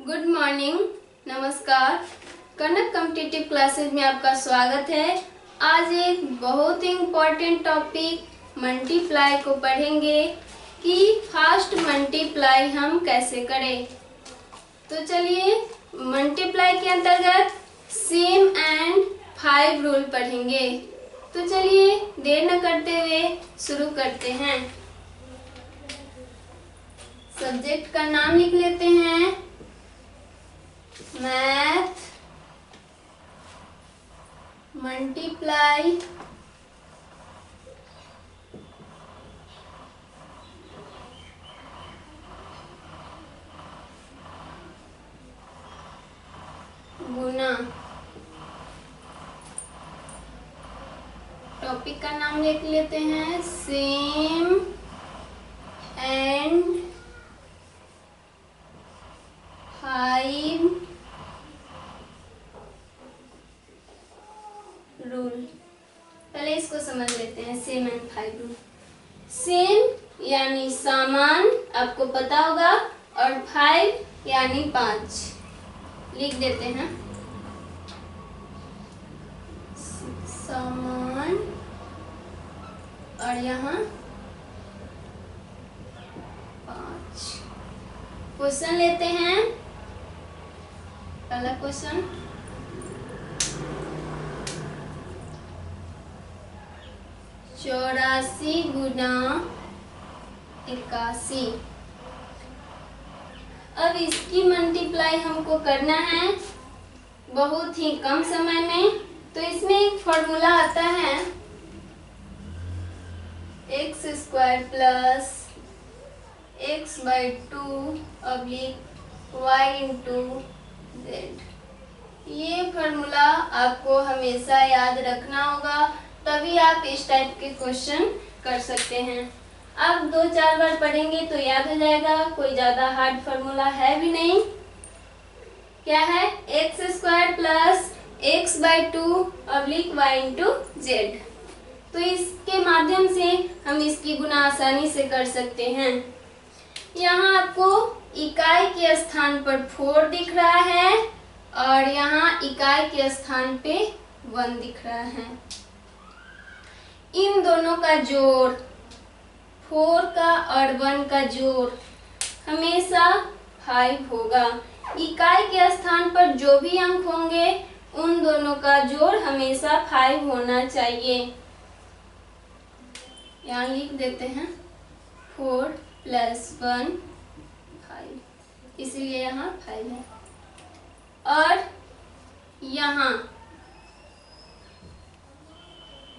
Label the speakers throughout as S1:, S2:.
S1: Good morning, नमस्कार। कनक competitive classes में आपका स्वागत है। आज एक बहुत ही इम्पोर्टेंट टॉपिक मल्टीप्लाई को पढ़ेंगे कि फास्ट मल्टीप्लाई हम कैसे करें। तो चलिए मल्टीप्लाई के अंतर्गत सेम एंड 5 रूल पढ़ेंगे। तो चलिए देर न करते हुए शुरू करते हैं। सब्जेक्ट का नाम लिख लेते हैं, मैथ मल्टीप्लाई गुना। टॉपिक का नाम लिख लेते हैं, सेम एंड 5 रूल। पहले इसको समझ लेते हैं, सेम एंड 5 रूल। सेम यानी समान, आपको पता होगा, और 5 यानी 5 लिख देते हैं। समान और यहाँ 5। क्वेश्चन लेते हैं। पहला क्वेश्चन, 84 गुना 81। अब इसकी मल्टीप्लाई हमको करना है बहुत ही कम समय में। तो इसमें एक फॉर्मूला आता है, x square plus x/2 / y into Z. ये फॉर्मूला आपको हमेशा याद रखना होगा, तभी आप इस टाइप के क्वेश्चन कर सकते हैं। अब 2-4 बार पढ़ेंगे तो याद हो जाएगा, कोई ज़्यादा हार्ड फॉर्मूला है भी नहीं। क्या है? x square plus x/2 / y into Z. तो इसके माध्यम से हम इसकी गुना आसानी से कर सकते हैं। यहाँ आपको इकाई के स्थान पर 4 दिख रहा है और यहाँ इकाई के स्थान पे 1 दिख रहा है। इन दोनों का जोड़, 4 का और 1 का जोड़ हमेशा 5 होगा। इकाई के स्थान पर जो भी अंक होंगे उन दोनों का जोड़ हमेशा 5 होना चाहिए। यहाँ लिख देते हैं 4 + 1 5, इसलिए यहाँ 5 है।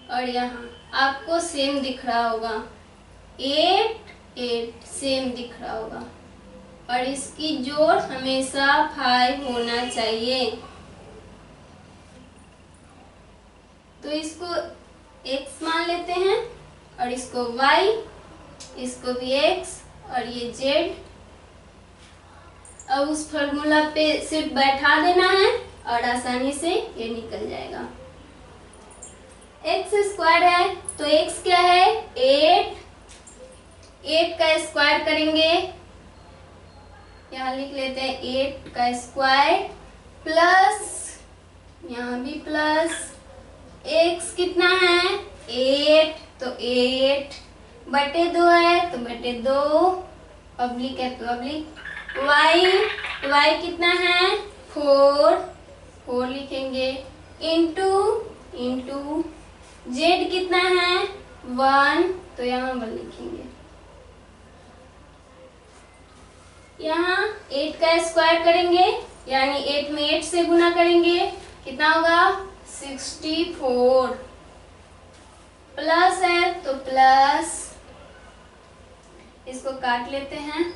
S1: और यहाँ आपको सेम दिख रहा होगा, 8 सेम दिख रहा होगा और इसकी जोड़ हमेशा 5 होना चाहिए। तो इसको x मान लेते हैं और इसको y, इसको भी x और ये z। अब उस फॉर्मूला पे सिर्फ बैठा देना है और आसानी से ये निकल जाएगा। x स्क्वायर है तो x क्या है? 8 का स्क्वायर करेंगे, यहाँ लिख लेते हैं 8 का स्क्वायर प्लस, यहाँ भी प्लस, x कितना है? 8, तो 8/2 है तो /2, पब्लिक है तो पब्लिक। y कितना है? 4 लिखेंगे, इंटू z कितना है? 1, तो यहाँ 1 लिखेंगे। यहाँ 8 का स्क्वायर करेंगे, यानी 8 में 8 से गुना करेंगे, कितना होगा? 64। प्लस है तो प्लस, इसको काट लेते हैं,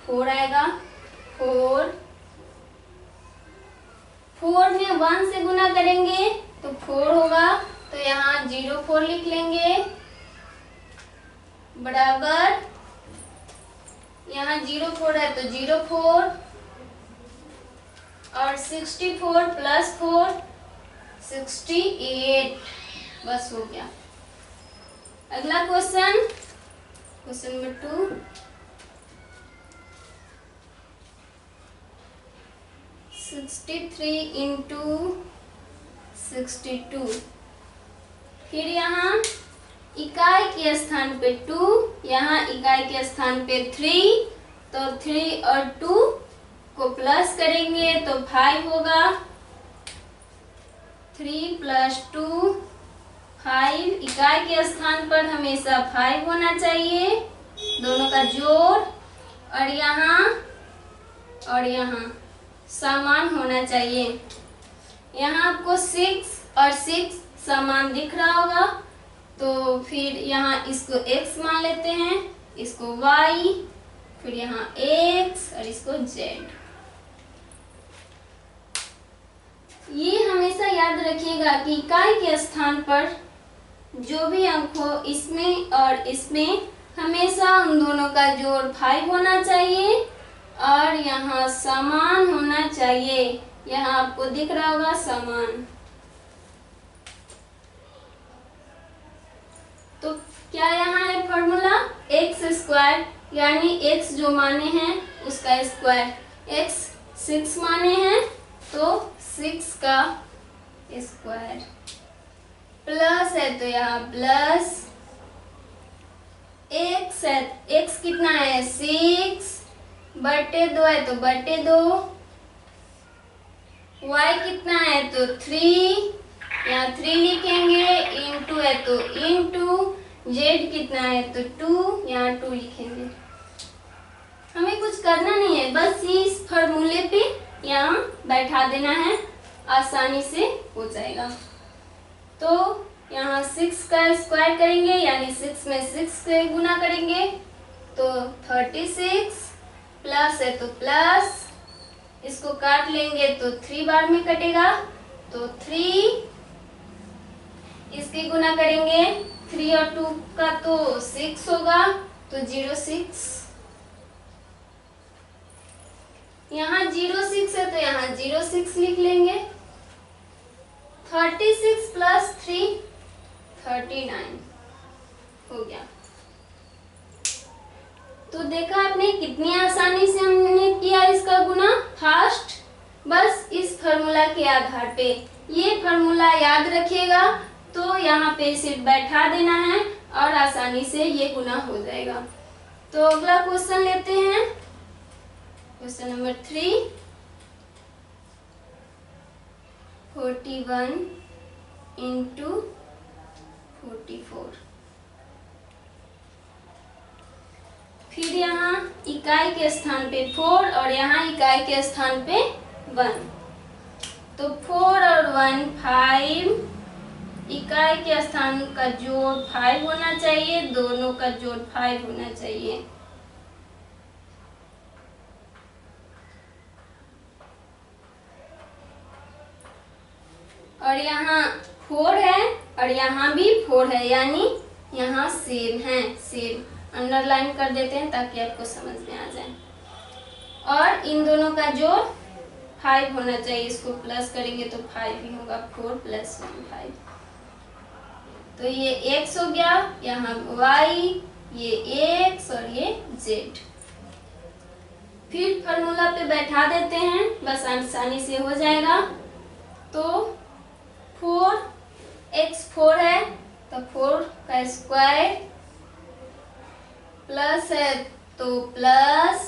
S1: 4 आएगा। 4 में 1 से गुना करेंगे तो 4 होगा, तो यहाँ 04 लिख लेंगे, बराबर, यहाँ 04 है तो 04 और 64 + 4 68। बस हो गया। अगला क्वेश्चन नंबर 2, 63 इंटू 62। फिर यहाँ इकाई के स्थान पे 2, यहाँ इकाई के स्थान पे 3, तो 3 और 2 को प्लस करेंगे तो 5 होगा। 3 + 2 5, इकाई के स्थान पर हमेशा 5 होना चाहिए, दोनों का जोड़, और यहाँ समान होना चाहिए। यहाँ आपको 6 और 6 समान दिख रहा होगा, तो फिर यहाँ इसको x मान लेते हैं, इसको y, फिर यहाँ x और इसको z। ये हमेशा याद रखिएगा कि इकाई के स्थान पर जो भी अंक हो, इसमें और इसमें हमेशा उन दोनों का जोड़ 5 होना चाहिए और यहाँ समान होना चाहिए। यहाँ आपको दिख रहा होगा समान। तो क्या यहाँ है फॉर्मूला, x² यानी x जो माने हैं उसका स्क्वायर, x 6 माने हैं तो 6 का स्क्वायर, प्लस है तो यहाँ प्लस, x है, x कितना है 6, बटे 2 है तो बटे 2, y कितना है तो 3, यहाँ 3 लिखेंगे, इंटू है तो इंटू, z कितना है तो 2, यहाँ 2 लिखेंगे। हमें कुछ करना नहीं है, बस ये इस फॉर्मूले पे यहाँ बैठा देना है, आसानी से हो जाएगा। तो यहाँ 6 का स्क्वायर करेंगे यानी 6 में 6 से गुना करेंगे तो 36, प्लस है तो प्लस, इसको काट लेंगे तो 3 बार में कटेगा तो 3, इसके गुना करेंगे 3 और 2 का तो 6 होगा तो 06, यहाँ 06 है तो यहाँ 06 लिख लेंगे। 36 + 3 39 हो गया। तो देखा आपने कितनी आसानी से हमने किया इसका गुना फास्ट, बस इस फॉर्मूला के आधार पे। ये फॉर्मूला याद रखिएगा तो यहाँ पे सिर्फ बैठा देना है और आसानी से ये गुना हो जाएगा। तो अगला क्वेश्चन लेते हैं, क्वेश्चन नंबर 3, 41 इंटू 44। फिर यहाँ इकाई के स्थान पे 4 और यहाँ इकाई के स्थान पे 1, तो 4 और 1 5, इकाई के स्थान का जोड़ 5 होना चाहिए, दोनों का जोड़ 5 होना चाहिए। और यहाँ 4 है और यहाँ भी 4 है, यानी यहाँ सेम है, सेम अंडरलाइन कर देते हैं ताकि आपको समझ में आ जाए। और इन दोनों का जोड़ 5 होना चाहिए, इसको प्लस करेंगे तो 5 ही होगा, 4 + 1 5। तो ये x हो गया, यहाँ y, ये x और ये z। फिर फॉर्मूला पे बैठा देते हैं, बस आसानी से हो जाएगा। तो 4x 4 है तो 4 का स्क्वायर, प्लस है तो प्लस,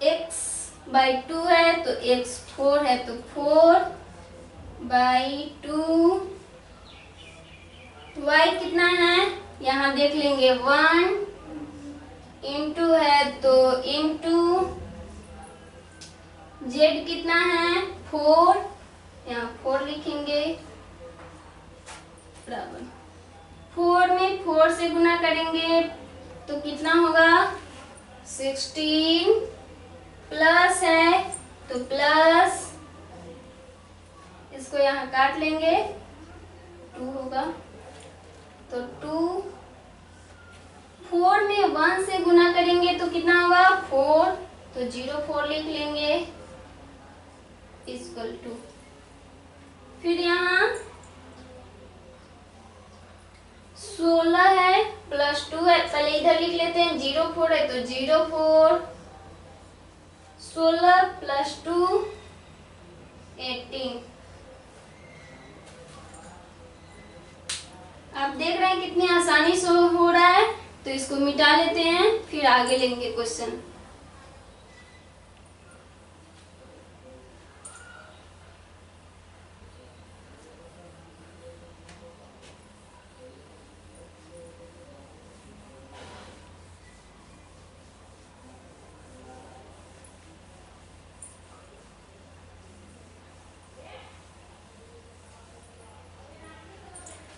S1: x/2 है तो x 4 है तो 4/2, y कितना है यहाँ देख लेंगे 1, इंटू है तो इंटू, z कितना है 4, यहाँ 4 लिखेंगे, बराबर 4 में 4 से गुना करेंगे तो कितना होगा 16, प्लस है तो प्लस, इसको यहाँ काट लेंगे 2 होगा तो 2, 4 में 1 से गुना करेंगे तो कितना होगा 4, तो 04 लिख लेंगे इक्वल टू, फिर यहाँ 16 है प्लस 2 है, पहले इधर लिख लेते हैं, 04 है तो 04, 16 प्लस 2 18। आप देख रहे हैं कितनी आसानी से हो रहा है, तो इसको मिटा लेते हैं, फिर आगे लेंगे क्वेश्चन।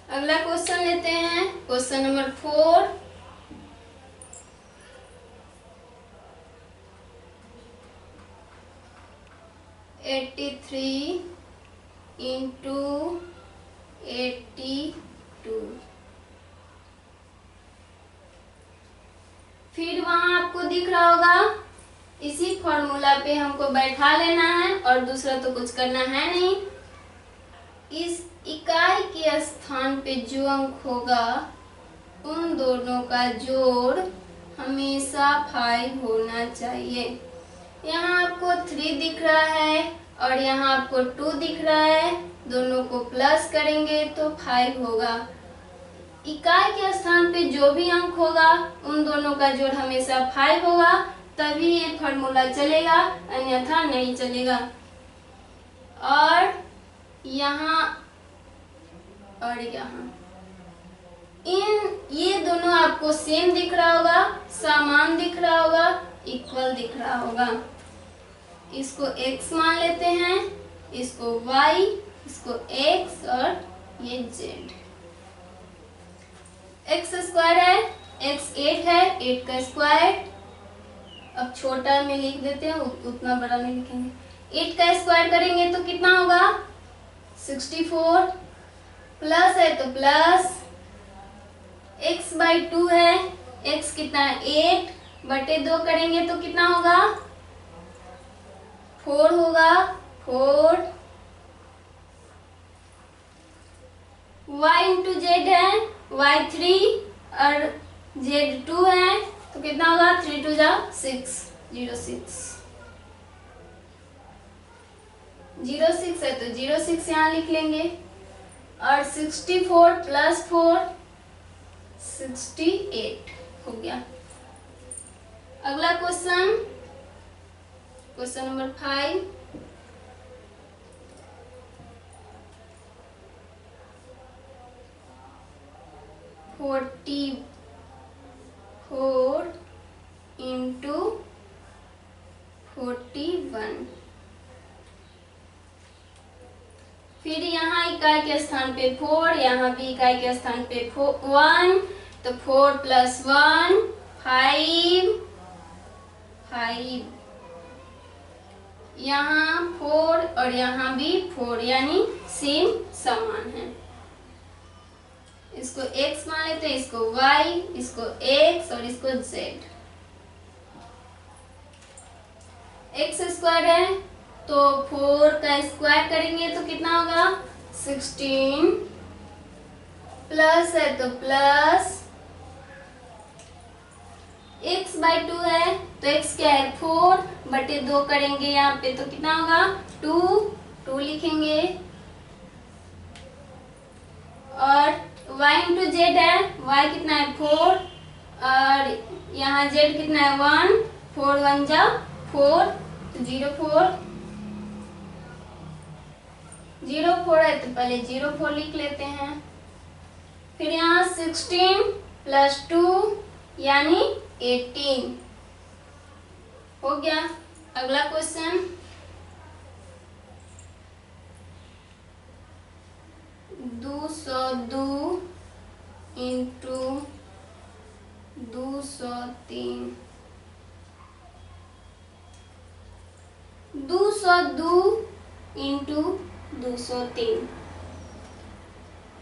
S1: अगला क्वेश्चन लेते हैं, question number 4। Eighty three into 82। फिर वहां आपको दिख रहा होगा, इसी फॉर्मूला पे हमको बैठा लेना है और दूसरा तो कुछ करना है नहीं। इस इकाई के स्थान पे जो अंक होगा उन दोनों का जोड़ हमेशा 5 होना चाहिए। यहाँ आपको 3 दिख रहा है और यहाँ आपको 2 दिख रहा है, दोनों को प्लस करेंगे तो 5 होगा। इकाई के स्थान पे जो भी अंक होगा उन दोनों का जोड़ हमेशा 5 होगा, तभी ये फॉर्मूला चलेगा, अन्यथा नहीं चलेगा। और यहाँ और यहाँ ये दोनों आपको सेम दिख रहा होगा, समान दिख रहा होगा, इक्वल दिख रहा होगा। इसको x मान लेते हैं, इसको y, इसको x और ये z। x स्क्वायर है, x 8 है, 8 का स्क्वायर। अब छोटा में लिख देते हैं, उतना बड़ा नहीं लिखेंगे। 8 का स्क्वायर करेंगे तो कितना होगा 64, प्लस है तो प्लस, x बाई 2 है, x कितना है 8 बटे 2 करेंगे तो कितना होगा 4 होगा, 4। y इंटू जेड है, y 3 और z 2 है, तो कितना होगा 3 2 जा 6, 06। 06 है तो 06 यहाँ लिख लेंगे। और 64 प्लस 4 68 हो गया। अगला question, question number 5। Forty 4 into 41। फिर यहाँ इकाई के स्थान पे 4, यहाँ भी इकाई के स्थान पे 1, तो 4 प्लस 1 5, 5। यहाँ 4 और यहाँ भी 4, यानी सेम समान है। इसको x मान लेते हैं, इसको y, इसको x और इसको z। x स्क्वायर है तो 4 का स्क्वायर करेंगे तो कितना होगा 16, प्लस है तो प्लस, x बाई 2 है तो x क्या है 4 बटे 2 करेंगे यहाँ पे तो कितना होगा 2 लिखेंगे। और y इंटू जेड है, y कितना है 4 और यहाँ z कितना है 1, 4 1 जा 4, तो 0 4 है तो पहले 0 4 लिख लेते हैं। फिर यहाँ 16 प्लस 2 यानी 18 हो गया। अगला क्वेश्चन, दो 202 इंटू 203। 202 इंटू 203।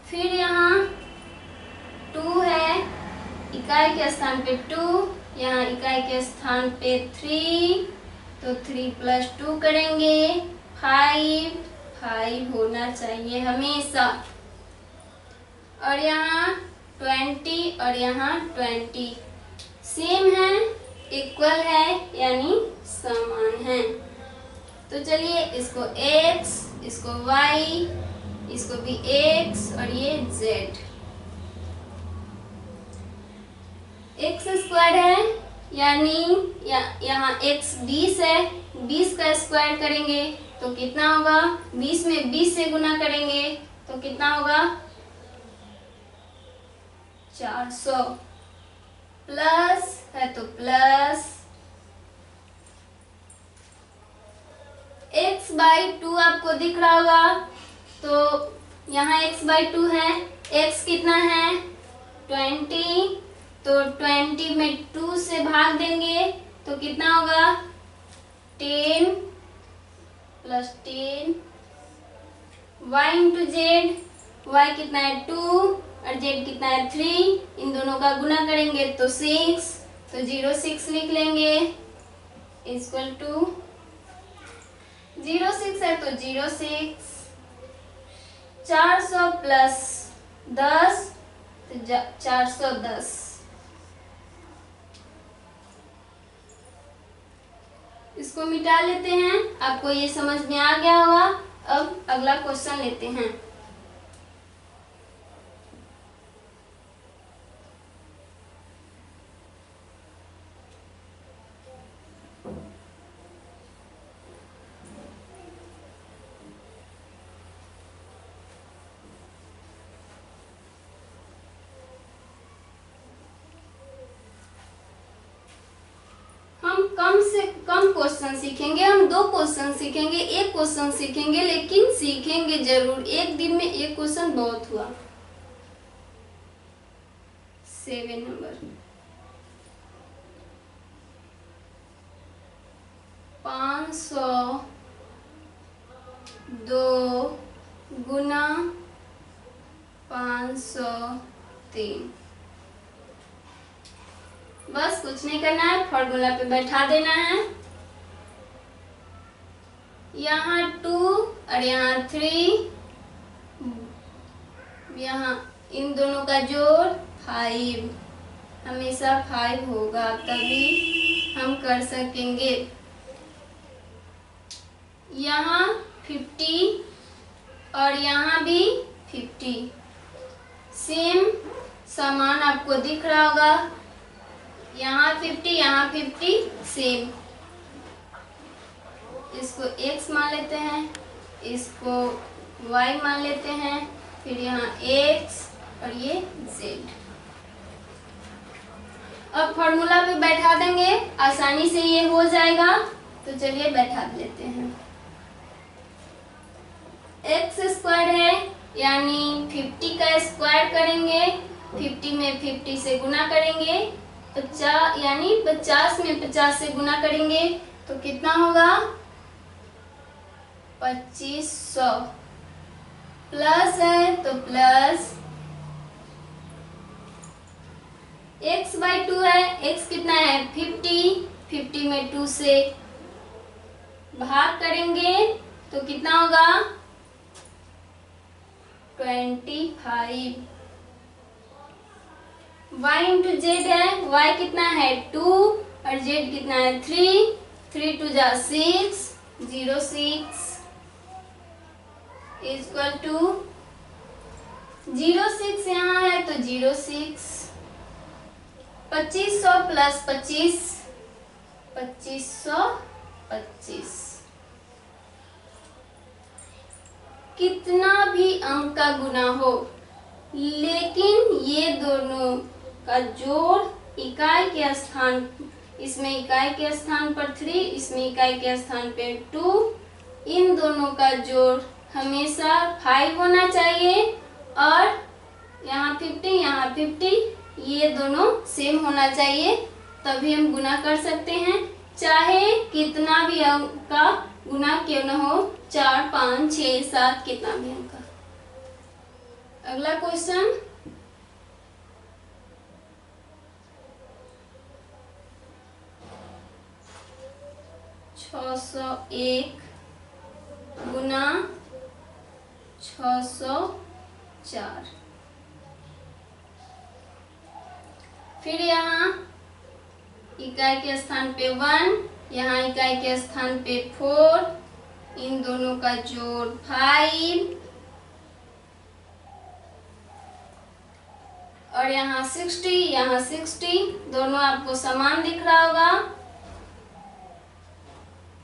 S1: फिर यहाँ 2 है, इकाई के स्थान पे 2, यहाँ इकाई के स्थान पे 3, तो 3 प्लस 2 करेंगे 5, 5 होना चाहिए हमेशा। और यहाँ 20 और यहाँ 20 सेम है, इक्वल है, यानी समान है। तो चलिए इसको x, इसको y, इसको भी x और ये z। x स्क्वायर है यानी यहाँ x 20 है, 20 का स्क्वायर करेंगे तो कितना होगा, 20 में 20 से गुना करेंगे तो कितना होगा 400, प्लस है तो प्लस x/2 आपको दिख रहा होगा, तो यहाँ x/2 है, x कितना है 20, तो 20 में 2 से भाग देंगे तो कितना होगा 10 plus 10, y into Z, y कितना है 2 और z कितना है 3, इन दोनों का गुना करेंगे तो 6, तो 06 लिख लेंगे इक्वल टू 06 है तो 06, 400 प्लस 10 तो 410। इसको मिटा लेते हैं, आपको ये समझ में आ गया होगा। अब अगला क्वेश्चन लेते हैं। हम कम से कम क्वेश्चन सीखेंगे, हम 2 क्वेश्चन सीखेंगे, एक क्वेश्चन सीखेंगे, लेकिन सीखेंगे जरूर। एक दिन में एक क्वेश्चन बहुत हुआ। 7 नंबर 502 गुना 503। बस कुछ नहीं करना है, फॉर्मूला पे बैठा देना है। यहाँ 2 और यहाँ 3, यहाँ इन दोनों का जोड़ 5, हमेशा 5 होगा तभी हम कर सकेंगे। यहाँ 50 और यहाँ भी 50, सेम समान आपको दिख रहा होगा। यहाँ 50 यहाँ 50 सेम। इसको x मान लेते हैं, इसको y मान लेते हैं, फिर यहाँ x और ये z। अब फॉर्मूला पे बैठा देंगे, आसानी से ये हो जाएगा। तो चलिए बैठा लेते हैं। x स्क्वायर है यानी 50 का स्क्वायर करेंगे, 50 में 50 से गुना करेंगे, 50 यानी 50 में 50 से गुना करेंगे तो कितना होगा 2500, प्लस है तो प्लस x/2 है, x कितना है 50, 50 में 2 से भाग करेंगे तो कितना होगा 25। y इंटू जेड है, y कितना है 2 और z कितना है 3, 3 2 जा 6, 06 इक्वल टू 06 यहाँ है तो 06, 2500 प्लस 25, 2525। कितना भी अंक का गुना हो, लेकिन ये दोनों का जोड़ इकाई के स्थान, इसमें इकाई के स्थान पर 3, इसमें इकाई के स्थान पे 2, इन दोनों का जोड़ हमेशा 5 होना चाहिए और यहाँ 50 यहाँ 50, ये दोनों सेम होना चाहिए, तभी हम गुना कर सकते हैं। चाहे कितना भी अंक का गुना क्यों न हो, 4 5 6 7 कितना भी अंक का। अगला क्वेश्चन, एक गुना 604। फिर यहाँ इकाई के स्थान पे 1, यहाँ इकाई के स्थान पे 4, इन दोनों का जोड़ 5 और यहाँ 60 दोनों आपको समान दिख रहा होगा,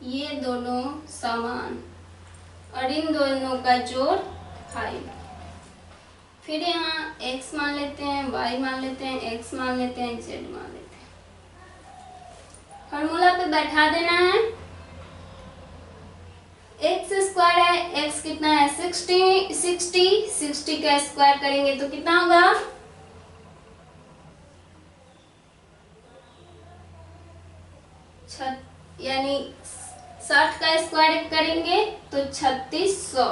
S1: ये दोनों समान और इन दोनों का जोड़ 5। फिर यहाँ x मान लेते हैं, y मान लेते हैं, x मान लेते हैं, z मान लेते हैं। फॉर्मूला पे बैठा देना है। x स्क्वायर है, x कितना है 60 का स्क्वायर करेंगे तो कितना होगा, यानी 60 का स्क्वायर करेंगे तो 3600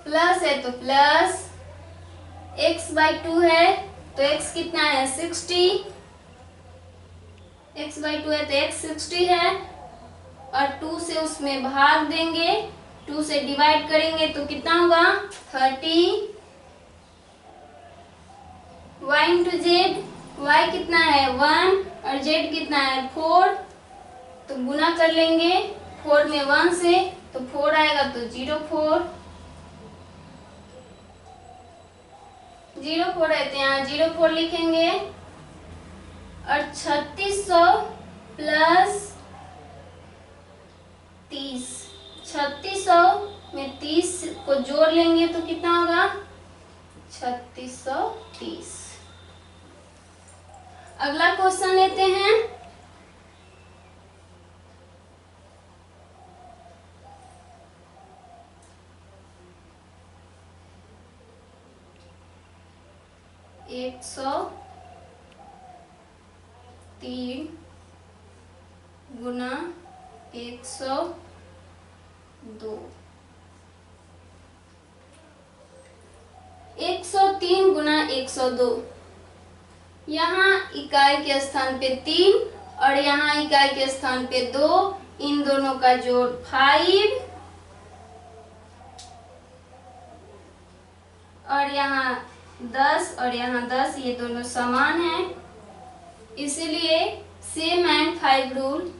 S1: प्लस है तो प्लस x/2 है तो x कितना है 60, x/2 है तो x 60 है और 2 से उसमें भाग देंगे, 2 से डिवाइड करेंगे तो कितना होगा 30। y इंटू जेड, y कितना है 1 और z कितना है 4, तो गुना कर लेंगे 4 में 1 से तो 4 आएगा तो 04 है तो यहाँ 04 लिखेंगे और 3600 प्लस 30, 3600 में 30 को जोड़ लेंगे तो कितना होगा 3630। अगला क्वेश्चन लेते हैं। एक 103 गुना 102, 103 गुना 102, यहाँ इकाई के स्थान पे 3 और यहाँ इकाई के स्थान पे 2, इन दोनों का जोड़ 5 और यहाँ 10 और यहाँ 10, ये दोनों समान हैं, इसीलिए सेम एंड 5 रूल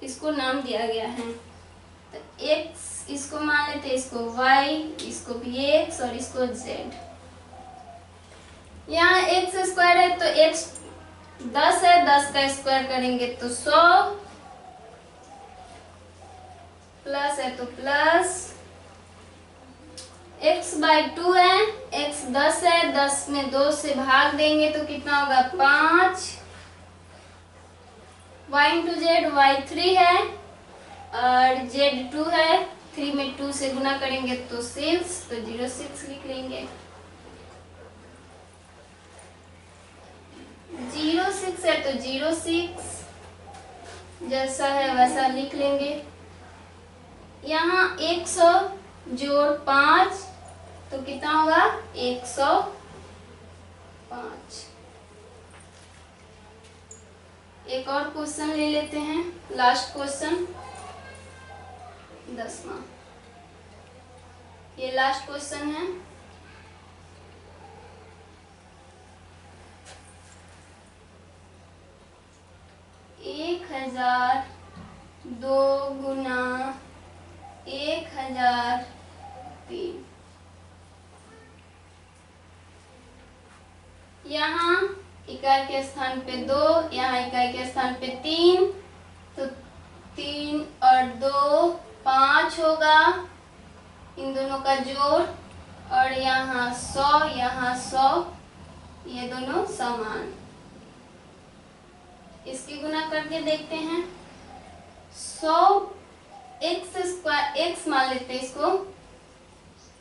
S1: इसको नाम दिया गया है। तो x इसको मान लेते हैं, इसको y, इसको भी x और इसको z। यहाँ x स्क्वायर है तो x 10 है, 10 का स्क्वायर करेंगे तो 100 प्लस है तो प्लस x/2 है, x 10 है, 10 में 2 से भाग देंगे तो कितना होगा 5। y इंटू जेड, y 3 है और z 2 है, 3 में 2 से गुना करेंगे तो 6, तो 06 लिख लेंगे। 06 है तो 06 जैसा है वैसा लिख लेंगे। यहाँ 100 जोड़ 5 तो कितना होगा 105। एक और क्वेश्चन ले लेते हैं, लास्ट क्वेश्चन 10वां, ये लास्ट क्वेश्चन है। एक 1002 गुना 1003, यहाँ इकाई के स्थान पे 2, यहाँ इकाई के स्थान पे 3, तो 3 और 2 5 होगा, इन दोनों का जोड़, और यहाँ 100 ये दोनों समान। इसकी गुना करके देखते हैं। 100 x स्क्वायर, x मान लेते हैं इसको,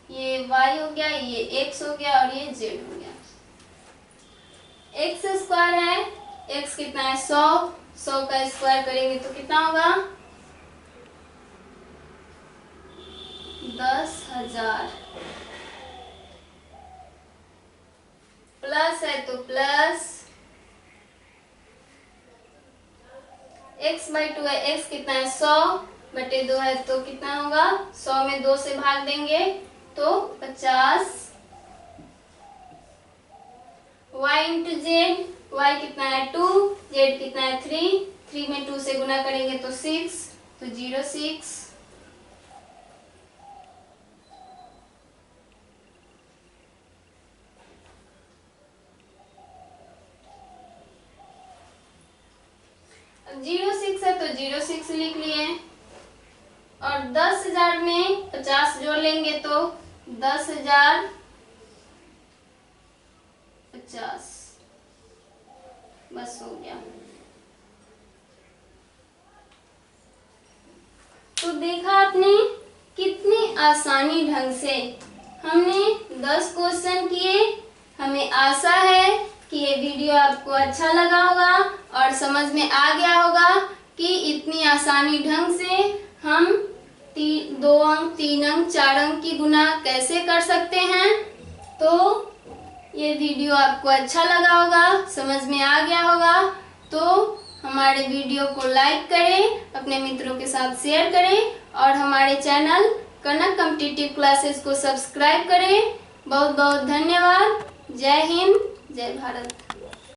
S1: ये y हो गया, ये x हो गया और ये z हो गया। x स्क्वायर है, x कितना है 100 का स्क्वायर करेंगे तो कितना होगा 10,000, प्लस है तो प्लस x/2 है, x कितना है 100/2 है तो कितना होगा 100 में 2 से भाग देंगे तो 50। y इंटू जेड, y कितना है 2, z कितना है 3 में 2 से गुना करेंगे तो 6, तो 06। 06 लिख लिए और 10,000 में 50 जोड़ लेंगे तो 10,050 बस हो गया। तो देखा आपने कितनी आसानी ढंग से हमने 10 क्वेश्चन किए। हमें आशा है कि ये वीडियो आपको अच्छा लगा होगा और समझ में आ गया होगा कि इतनी आसानी ढंग से हम 2 अंक, 3 अंक, 4 अंक की गुना कैसे कर सकते हैं। तो ये वीडियो आपको अच्छा लगा होगा, समझ में आ गया होगा। तो हमारे वीडियो को लाइक करें, अपने मित्रों के साथ शेयर करें और हमारे चैनल कनक कॉम्पिटिटिव क्लासेस को सब्सक्राइब करें। बहुत बहुत धन्यवाद। जय हिंद, जय भारत।